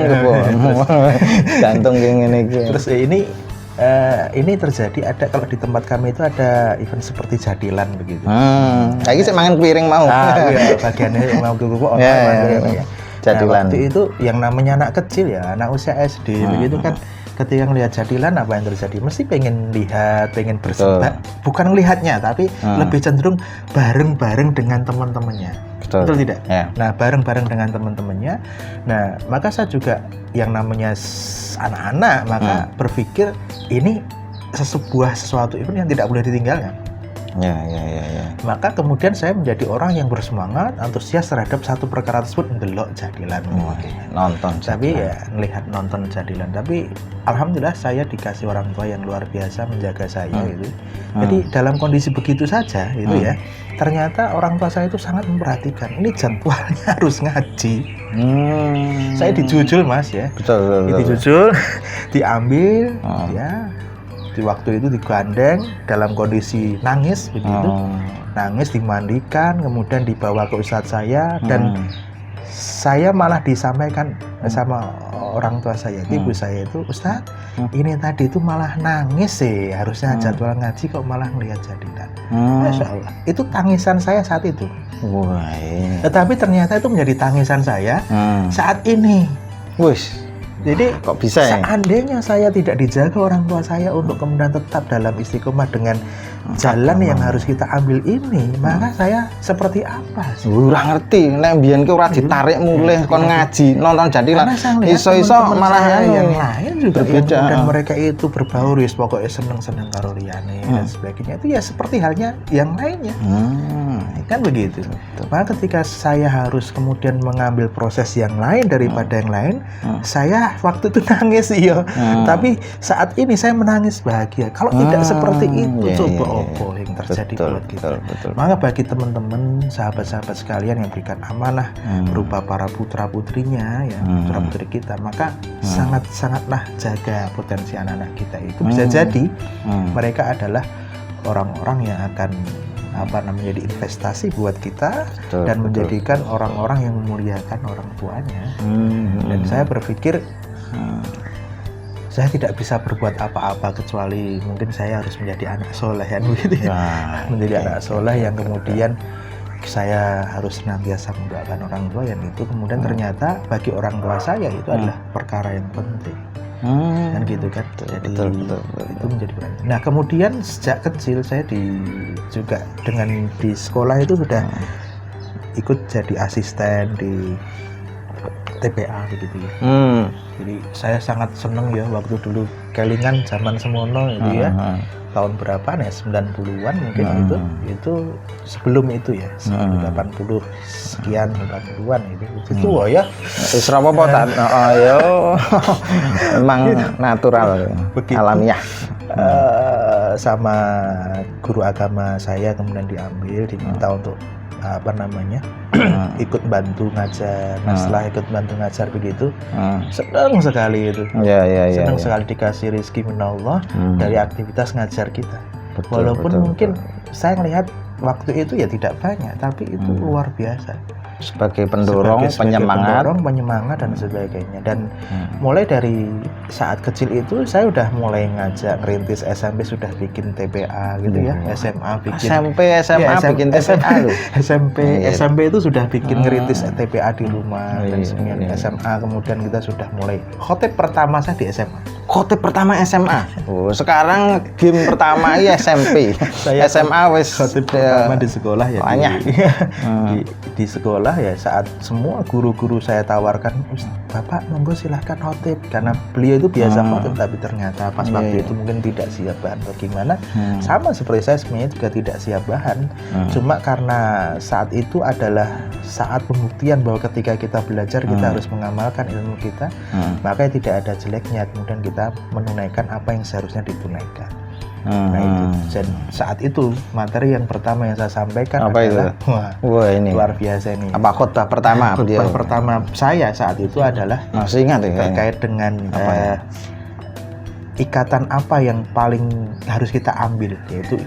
gantung ngene iki. Terus ini terjadi ada kalau di tempat kami itu ada event seperti jadilan begitu. Lagi saya mangan piring mau. Iya, bagiannya mau kerupuk ya. Jadilan. Nah, waktu itu yang namanya anak kecil ya, anak usia SD begitu kan, ketika ngelihat jadilan apa yang terjadi? Mesti pengen lihat, pengen bersembah. Bukan melihatnya, tapi lebih cenderung bareng-bareng dengan teman-temannya. Betul tidak? Nah, bareng-bareng dengan teman-temannya. Nah, maka saya juga yang namanya anak-anak maka berpikir ini sesuatu event yang tidak boleh ditinggalkan. Ya. Maka kemudian saya menjadi orang yang bersemangat, antusias terhadap satu perkara tersebut, ndelok jadilan. Nonton. Tapi ya melihat nonton jadilan. Tapi alhamdulillah saya dikasih orang tua yang luar biasa menjaga saya itu. Jadi dalam kondisi begitu saja itu ya, ternyata orang tua saya itu sangat memperhatikan. Ini jadwalnya harus ngaji. Saya dijujul Mas ya. Betul. Dijujul, diambil ya. Di waktu itu digandeng dalam kondisi nangis begitu, nangis dimandikan, kemudian dibawa ke ustadz saya dan saya malah disampaikan sama orang tua saya, ibu saya itu, Ustadz, ini tadi itu malah nangis sih, harusnya jadwal ngaji kok malah ngelihat jadilan. Masya Allah, itu tangisan saya saat itu. Tetapi ternyata itu menjadi tangisan saya saat ini. Jadi kok bisa ya? Seandainya saya tidak dijaga orang tua saya untuk kemudian tetap dalam istiqomah dengan jalan yang harus kita ambil ini, maka saya seperti apa sih? Ora ngerti, nek mbiyen ki ora ditarik mulih kon ngaji, nonton jadilan. Iso-iso malah yang lain juga berbeda. Dan mereka itu berbaur ya, pokoknya seneng-seneng karo liyane dan sebagainya. Itu ya seperti halnya yang lainnya. Kan begitu. Maka ketika saya harus kemudian mengambil proses yang lain daripada yang lain, saya waktu itu nangis iya. Tapi saat ini saya menangis bahagia. Kalau tidak seperti itu, coba apa yang terjadi buat kita. Betul. Maka bagi teman-teman, sahabat-sahabat sekalian yang berikan amanah berupa para putra-putrinya, ya putra-putri kita, maka sangatlah jaga potensi anak-anak kita itu. Bisa jadi mereka adalah orang-orang yang akan menjadi investasi buat kita dan menjadikan orang-orang yang memuliakan orang tuanya. Dan saya berpikir saya tidak bisa berbuat apa-apa kecuali mungkin saya harus menjadi anak soleh kan begitu ya. Menjadi anak soleh yang kemudian saya harus senantiasa mendoakan orang tua, yang itu kemudian ternyata bagi orang tua saya itu adalah perkara yang penting. Kan gitu kan. Jadi betul. Itu menjadi penting. Nah, kemudian sejak kecil saya juga dengan di sekolah itu sudah ikut jadi asisten di TPA begitu ya. Jadi saya sangat seneng ya waktu dulu kelingan zaman semono itu ya. Tahun berapa nih? 90-an mungkin itu sebelum itu ya. 80 sekian 90-an itu ya. Wis ora apa-apa ta. Ya. Memang natural begitu. Alamiah. Sama guru agama saya kemudian diminta untuk ikut bantu ngajar. Nah, setelah ikut bantu ngajar begitu, senang sekali itu. Senang sekali dikasih rezeki minallah dari aktivitas ngajar kita. Walaupun mungkin saya melihat waktu itu ya tidak banyak, tapi itu luar biasa. Sebagai pendorong, penyemangat dan sebagainya. Dan mulai dari saat kecil itu saya udah mulai ngajak ngerintis SMP, sudah bikin TPA gitu ya. SMA bikin TPA loh. SMP itu sudah bikin ngerintis TPA di rumah dan semuanya. SMA kemudian kita sudah mulai khotib pertama saya di SMA. Khotib pertama SMA. Oh, sekarang game pertama ya SMP. Saya SMA wis khotib pertama di sekolah ya. Di sekolah ya, saat semua guru-guru saya tawarkan, Bapak monggo silahkan khotib, karena beliau itu biasa khotib, tapi ternyata pas waktu itu mungkin tidak siap bahan bagaimana. Sama seperti saya sebenarnya juga tidak siap bahan, cuma karena saat itu adalah saat pembuktian bahwa ketika kita belajar kita harus mengamalkan ilmu kita, maka tidak ada jeleknya kemudian kita menunaikan apa yang seharusnya ditunaikan. Nah itu, dan saat itu materi yang pertama yang saya sampaikan apa adalah wah ini luar biasa ini. Apa khotbah pertama? Khotbah pertama saya saat itu adalah masih ingat ya, terkait dengan ikatan apa yang paling harus kita ambil, yaitu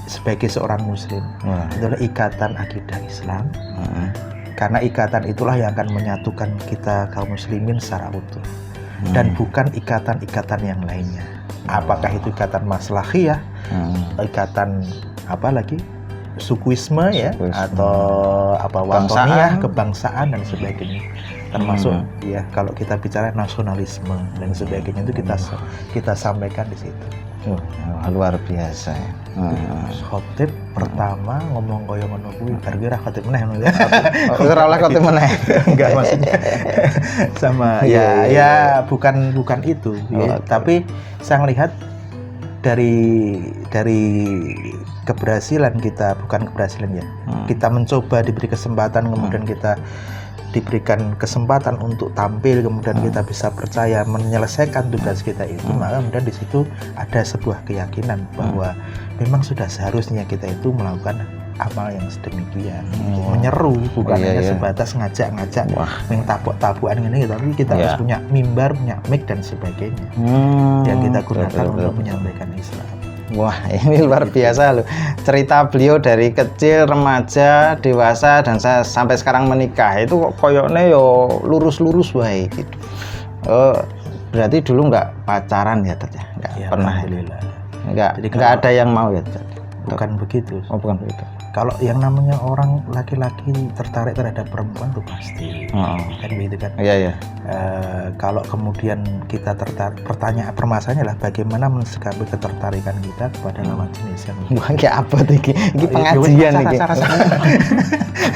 sebagai seorang muslim adalah ikatan akidah Islam. Karena ikatan itulah yang akan menyatukan kita kaum muslimin secara utuh, dan bukan ikatan-ikatan yang lainnya. Apakah itu ikatan maslahiyah, ikatan apa lagi, sukuisme ya, atau watoniyah, kebangsaan dan sebagainya. Termasuk ya kalau kita bicara nasionalisme dan sebagainya itu kita sampaikan di situ. Luar biasa. Khotib pertama ngomong koyo ngono kuwi, kira-kira khotib meneh ya. Ora oleh khotib meneh. Enggak, maksudnya sama ya bukan itu ya. Tapi saya melihat dari keberhasilan kita, bukan keberhasilan ya. Kita mencoba, diberi kesempatan, kemudian kita diberikan kesempatan untuk tampil, kemudian kita bisa percaya menyelesaikan tugas kita itu, maka kemudian di situ ada sebuah keyakinan bahwa memang sudah seharusnya kita itu melakukan amal yang sedemikian, menyeru, bukan hanya sebatas ngajak-ngajak, tabuk-tabukan ini, tapi kita harus punya mimbar, punya mic dan sebagainya yang kita gunakan untuk menyampaikan Islam. Wah, ini luar biasa loh. Cerita beliau dari kecil, remaja, dewasa, dan saya sampai sekarang menikah itu koyoknya yo lurus-lurus wae gitu. Berarti dulu nggak pacaran ya, Tet? Nggak pernah. Alhamdulillah. Nggak ada yang mau ya, Tet? Bukan begitu. Oh, bukan begitu. Kalau yang namanya orang laki-laki tertarik terhadap perempuan itu pasti, kan begitu kan? Iya. Kalau kemudian kita tertarik, permasalahannya adalah bagaimana mensikapi ketertarikan kita kepada lawan jenis yang kayak apa ini pengajian nih.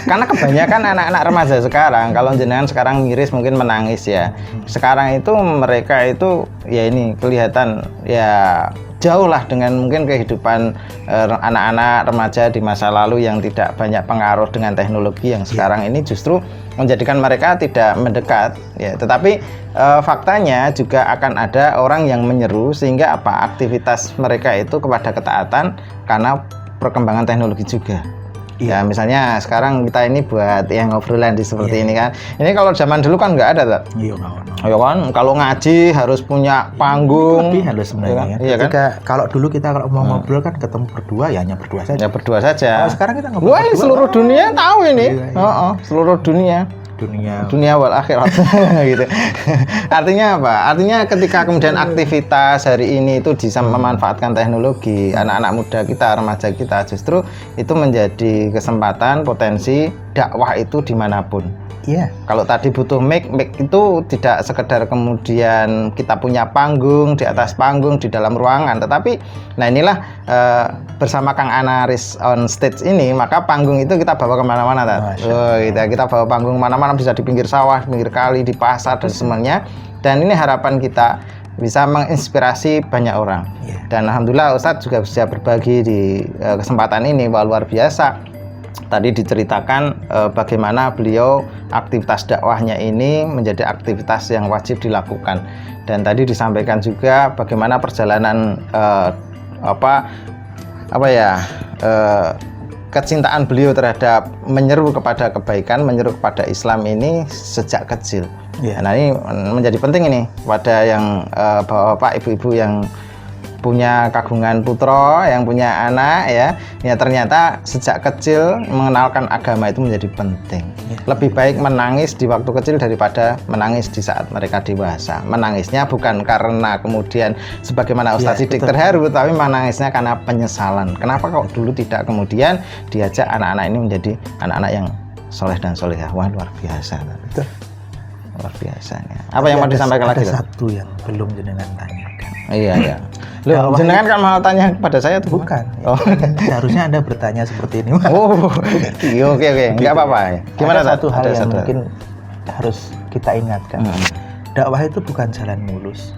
Karena kebanyakan anak-anak remaja sekarang, kalau jenengan sekarang miris mungkin menangis ya. Sekarang itu mereka itu ya ini kelihatan ya jauh lah dengan mungkin kehidupan anak-anak remaja di masa lalu yang tidak banyak pengaruh dengan teknologi yang sekarang ini justru menjadikan mereka tidak mendekat ya. Tetapi faktanya juga akan ada orang yang menyeru sehingga aktivitas mereka itu kepada ketaatan karena perkembangan teknologi juga. Ya misalnya sekarang kita ini buat yang ngobrolan di seperti ini kan. Ini kalau zaman dulu kan nggak ada, tak? Iya kan. Kalau ngaji harus punya panggung. Lebih halus sebenarnya. Iya kan? Kalau dulu kita kalau mau ngobrol kan ketemu berdua, ya hanya berdua saja. Ya berdua saja. Kalau sekarang kita ngobrol wah, berdua. seluruh dunia tahu ini. Iya. Seluruh dunia wal akhirat gitu. Artinya apa? Artinya ketika kemudian aktivitas hari ini itu bisa memanfaatkan teknologi, anak-anak muda kita, remaja kita, justru itu menjadi kesempatan, potensi dakwah itu dimanapun. Iya. Kalau tadi butuh mic itu tidak sekedar kemudian kita punya panggung di atas panggung di dalam ruangan, tetapi nah inilah bersama Kang Anaris on stage ini, maka panggung itu kita bawa kemana-mana, kita bawa panggung mana-mana, bisa di pinggir sawah, pinggir kali, di pasar dan semuanya. Dan ini harapan kita bisa menginspirasi banyak orang. Dan alhamdulillah Ustadz juga bisa berbagi di kesempatan ini, luar biasa. Tadi diceritakan bagaimana beliau aktivitas dakwahnya ini menjadi aktivitas yang wajib dilakukan, dan tadi disampaikan juga bagaimana perjalanan kecintaan beliau terhadap menyeru kepada kebaikan, menyeru kepada Islam ini sejak kecil. Nah ini menjadi penting ini pada yang bapak-bapak, ibu-ibu yang punya kagungan putra, yang punya anak ya ternyata sejak kecil mengenalkan agama itu menjadi penting. Lebih baik menangis di waktu kecil daripada menangis di saat mereka dewasa. Menangisnya bukan karena kemudian sebagaimana Ustaz Sidik terharu, tapi menangisnya karena penyesalan. Kenapa kok dulu tidak kemudian diajak anak-anak ini menjadi anak-anak yang soleh dan solehah. Wah, luar biasa. Betul. Luar biasanya. Apa yang mau disampaikan lagi? Ada satu yang belum jenengan tanyakan. Iya. Loh, jenengan kan mau tanya kepada saya tuh? Bukan. Seharusnya Anda bertanya seperti ini. Oke. Enggak apa-apa. Gimana satu hal yang mungkin harus kita ingatkan. Dakwah itu bukan jalan mulus.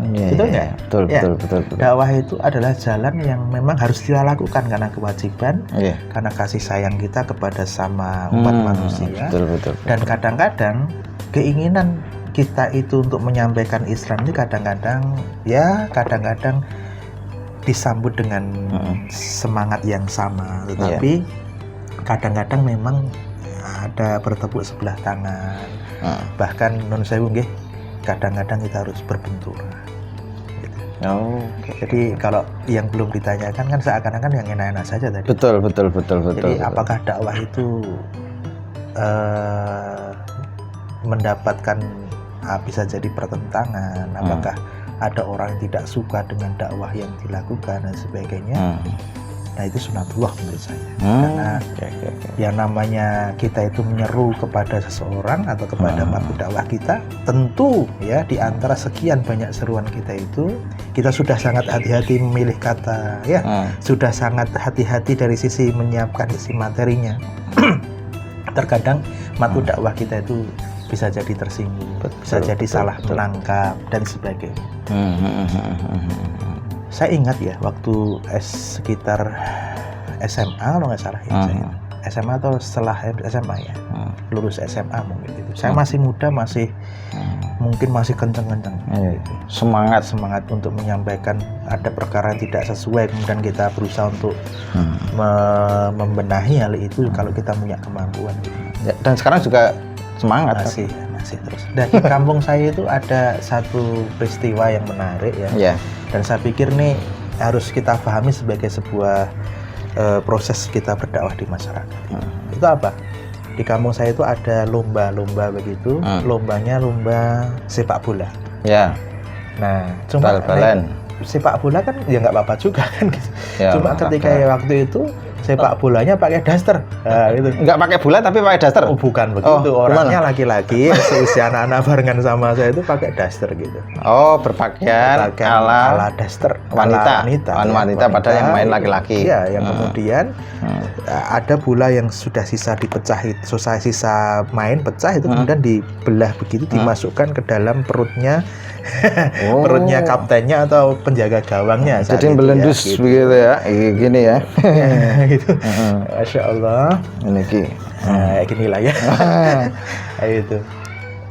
Betul nggak? Betul. Dakwah itu adalah jalan yang memang harus kita lakukan karena kewajiban, karena kasih sayang kita kepada sama umat manusia. Betul. Dan kadang-kadang keinginan kita itu untuk menyampaikan Islam ini kadang-kadang disambut dengan semangat yang sama, tetapi kadang-kadang memang ada bertepuk sebelah tangan. Bahkan non sewu nggih, kadang-kadang kita harus berbenturan. Jadi kalau yang belum ditanyakan kan seakan-akan yang enak-enak saja tadi. Betul. Jadi apakah dakwah itu mendapatkan bisa jadi pertentangan, apakah ada orang yang tidak suka dengan dakwah yang dilakukan dan sebagainya. Nah itu sunatullah menurut saya. Karena yang namanya kita itu menyeru kepada seseorang atau kepada makhluk dakwah kita, tentu ya di antara sekian banyak seruan kita itu, kita sudah sangat hati-hati memilih kata, sudah sangat hati-hati dari sisi menyiapkan isi materinya. Terkadang makhluk dakwah kita itu bisa jadi tersinggung, bisa jadi salah menangkap dan sebagainya. Saya ingat ya waktu sekitar SMA kalau nggak salah SMA atau setelah SMA lulus SMA mungkin itu. Saya masih muda, mungkin masih kenceng-kenceng. Semangat untuk menyampaikan ada perkara yang tidak sesuai, kemudian kita berusaha untuk membenahi hal itu kalau kita punya kemampuan. Dan sekarang juga semangat masih terus. Dan di kampung saya itu ada satu peristiwa yang menarik ya. Dan saya pikir nih harus kita pahami sebagai sebuah proses kita berdakwah di masyarakat. Itu apa? Di kampung saya itu ada lomba begitu. Lombanya lomba sepak bola. Nah, cuma sepak bola kan ya nggak apa-apa juga kan. Cuma ketika waktu itu sepak bolanya pakai daster. Nah, gitu. Nggak pakai bola tapi pakai daster. Oh, bukan begitu. Orangnya gimana? laki-laki, seusia anak-anak barengan sama saya itu pakai daster gitu. Oh, berpakaian ala daster, wanita. wanita, Padahal yang main laki-laki. Iya, yang kemudian ada bola yang sudah sisa dipecah, sisa main pecah itu kemudian dibelah begitu, dimasukkan ke dalam perutnya perutnya kaptennya atau penjaga gawangnya. Jadi belendus ya, gitu. Begitu ya, gini ya. Gitu. Masya Allah. Ini gini lah ya. Itu.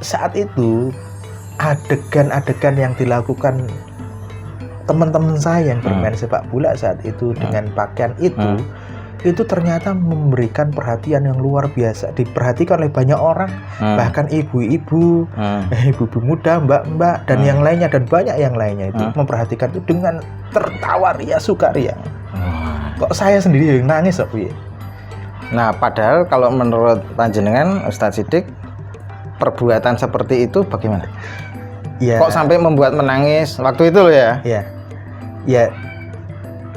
Saat itu adegan-adegan yang dilakukan teman-teman saya yang bermain sepak bola saat itu dengan pakaian itu ternyata memberikan perhatian yang luar biasa, diperhatikan oleh banyak orang, bahkan ibu-ibu, ibu-ibu muda, mbak-mbak, dan yang lainnya, dan banyak yang lainnya itu memperhatikan itu dengan tertawa ria, sukaria. Kok saya sendiri yang nangis, kok ya? Nah, padahal kalau menurut panjenengan Ustadz Siddiq, perbuatan seperti itu bagaimana? Ya. Kok sampai membuat menangis waktu itu loh ya? Ya.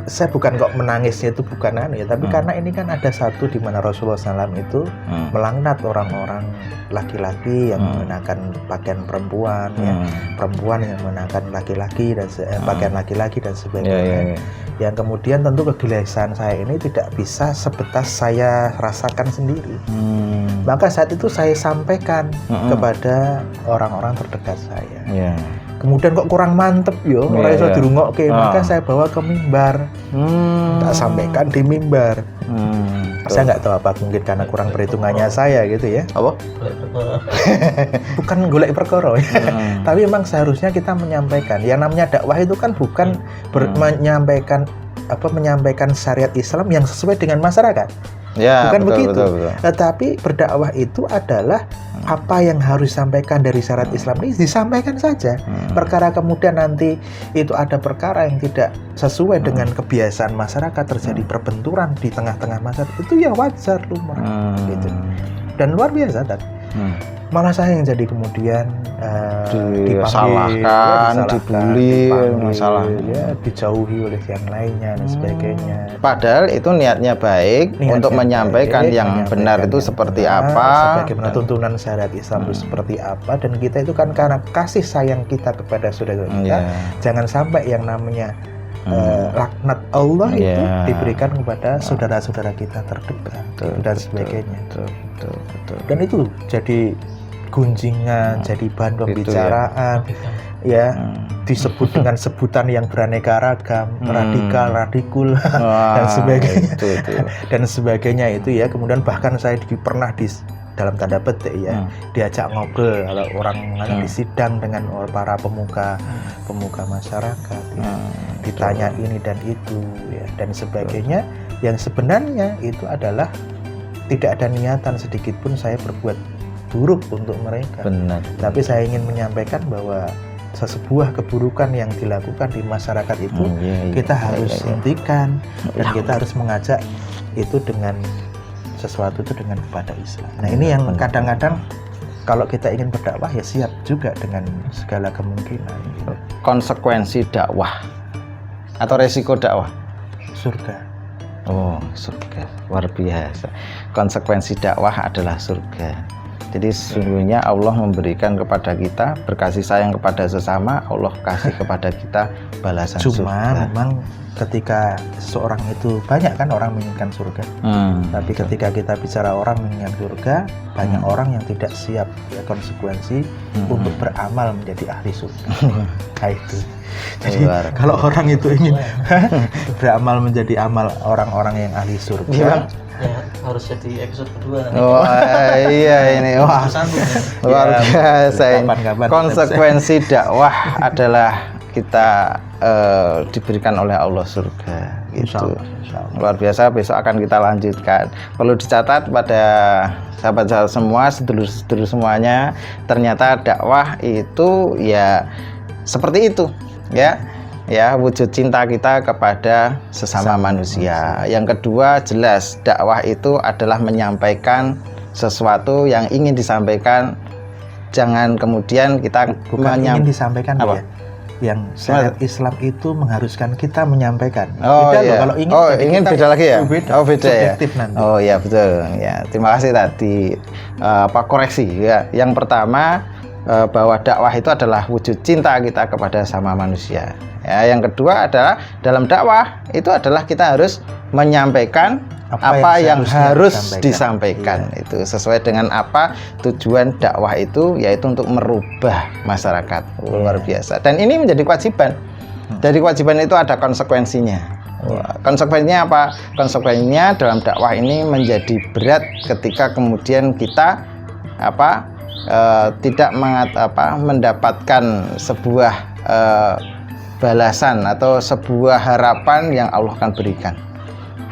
Saya bukan kok menangisnya itu bukan ya, tapi karena ini kan ada satu di mana Rasulullah SAW itu melaknat orang-orang laki-laki yang mengenakan pakaian perempuan, perempuan yang mengenakan laki-laki dan pakaian laki-laki dan sebagainya. Yang kemudian tentu kegelisahan saya ini tidak bisa sebatas saya rasakan sendiri. Maka saat itu saya sampaikan kepada orang-orang terdekat saya. Kemudian kok kurang mantep yo, ora iso dirungokke, maka saya bawa ke mimbar. Tak sampaikan di mimbar. Saya nggak tahu apa, mungkin karena kurang perhitungannya saya gitu ya. Apa? Bukan golek perkara. Tapi memang seharusnya kita menyampaikan. Yang namanya dakwah itu kan bukan menyampaikan syariat Islam yang sesuai dengan masyarakat. Ya, bukan betul, begitu. Betul. Tetapi berdakwah itu adalah apa yang harus disampaikan dari syariat Islam ini disampaikan saja. Perkara kemudian nanti itu ada perkara yang tidak sesuai dengan kebiasaan masyarakat, terjadi perbenturan di tengah-tengah masyarakat, itu ya wajar, lumrah gitu. Dan luar biasa dan malah saya yang jadi kemudian disalahkan, dibully, masalah ya, dijauhi oleh yang lainnya dan sebagainya. Padahal itu niatnya baik untuk menyampaikan yang benar itu seperti apa, bagaimana tuntunan syariat Islam itu seperti apa, dan kita itu kan karena kasih sayang kita kepada saudara kita, jangan sampai yang namanya laknat Allah itu diberikan kepada saudara-saudara kita terdekat dan sebagainya. Betul. Dan itu jadi gunjingan, jadi bahan pembicaraan, disebut dengan sebutan yang beraneka ragam, radikul, dan sebagainya, dan sebagainya itu ya. Kemudian bahkan saya pernah dalam tanda petik diajak ngobrol kalau orang di sidang dengan para pemuka masyarakat, ditanya ini dan itu, dan sebagainya, yang sebenarnya itu adalah tidak ada niatan sedikit pun saya berbuat buruk untuk mereka. Benar. Tapi saya ingin menyampaikan bahwa sebuah keburukan yang dilakukan di masyarakat itu kita harus hentikan, dan kita harus mengajak itu dengan sesuatu itu dengan kepada Islam. Nah, ini yang kadang-kadang kalau kita ingin berdakwah ya siap juga dengan segala kemungkinan. Konsekuensi dakwah atau resiko dakwah? Surga. Oh, surga. Luar biasa. Konsekuensi dakwah adalah surga. Jadi sesungguhnya Allah memberikan kepada kita berkasih sayang kepada sesama, Allah kasih kepada kita balasan surga. Cuma memang ketika seseorang itu banyak kan orang menginginkan surga, tapi ketika kita bicara orang menginginkan surga, banyak orang yang tidak siap ya konsekuensi untuk beramal menjadi ahli surga. Nah, itu. Jadi kalau orang itu ingin beramal menjadi amal orang-orang yang ahli surga, ya harus jadi episode kedua. Oh iya ini wah luar biasa. Konsekuensi dakwah adalah kita diberikan oleh Allah surga gitu. Luar biasa. Besok akan kita lanjutkan. Perlu dicatat pada sahabat-sahabat semua, sedulur-sedulur semuanya, ternyata dakwah itu ya seperti itu ya wujud cinta kita kepada sesama manusia. Yang kedua, jelas dakwah itu adalah menyampaikan sesuatu yang ingin disampaikan. Jangan kemudian kita ingin disampaikan apa? yang syariat Islam itu mengharuskan kita menyampaikan. Oh Beda loh, iya. kalau ingin Oh jadi ingin kita, beda lagi ya? beda. Oh beda ya. Subjektif nanti. Oh iya betul. Ya terima kasih tadi koreksi ya. Yang pertama bahwa dakwah itu adalah wujud cinta kita kepada sama manusia. Ya, yang kedua adalah dalam dakwah itu adalah kita harus menyampaikan apa yang harus disampaikan. Itu sesuai dengan apa tujuan dakwah itu, yaitu untuk merubah masyarakat. Luar biasa. Dan ini menjadi kewajiban. Dari kewajiban itu ada konsekuensinya. Konsekuensinya apa? Konsekuensinya dalam dakwah ini menjadi berat ketika kemudian kita tidak mendapatkan sebuah balasan atau sebuah harapan yang Allah akan berikan.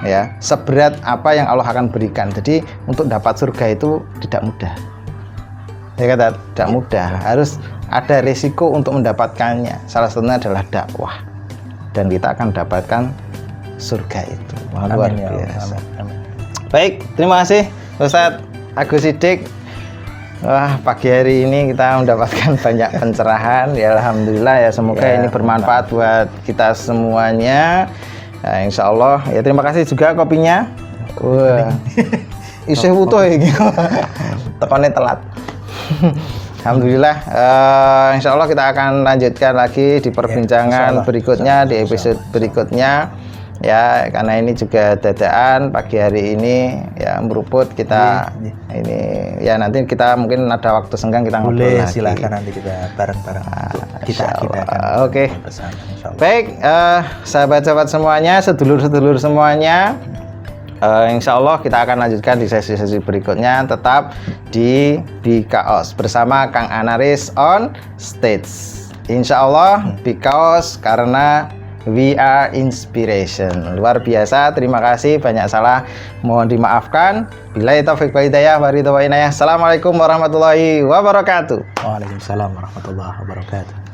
Ya, seberat apa yang Allah akan berikan. Jadi untuk dapat surga itu tidak mudah. Ya kata, tidak mudah. Harus ada risiko untuk mendapatkannya. Salah satunya adalah dakwah. Dan kita akan dapatkan surga itu. Wah, luar biasa. Amin. Baik, terima kasih Ustadz Agus Siddiq. Wah, pagi hari ini kita mendapatkan banyak pencerahan. Ya alhamdulillah ya, semoga ini bermanfaat buat kita semuanya. Nah, insya Allah ya, terima kasih juga kopinya. Wah, isih utuh iki. Tekonnya telat. Alhamdulillah. Insya Allah kita akan lanjutkan lagi di perbincangan berikutnya, di episode berikutnya. Ya, karena ini juga dadaan pagi hari ini ya, meruput kita ini ya, nanti kita mungkin ada waktu senggang kita ngobrol lagi. Silakan nanti kita bareng-bareng kita akan Oke. bersama, insyaallah. Baik, sahabat-sahabat semuanya, sedulur-sedulur semuanya, insya Allah kita akan lanjutkan di sesi-sesi berikutnya, tetap di Bikaos bersama Kang Anaris on stage. Insya Allah Bikaos karena we are inspiration. Luar biasa, terima kasih, banyak salah mohon dimaafkan. Billahi taufiq wal hidayah, wa ridha wa inayah. Assalamualaikum warahmatullahi wabarakatuh. Waalaikumsalam warahmatullahi wabarakatuh.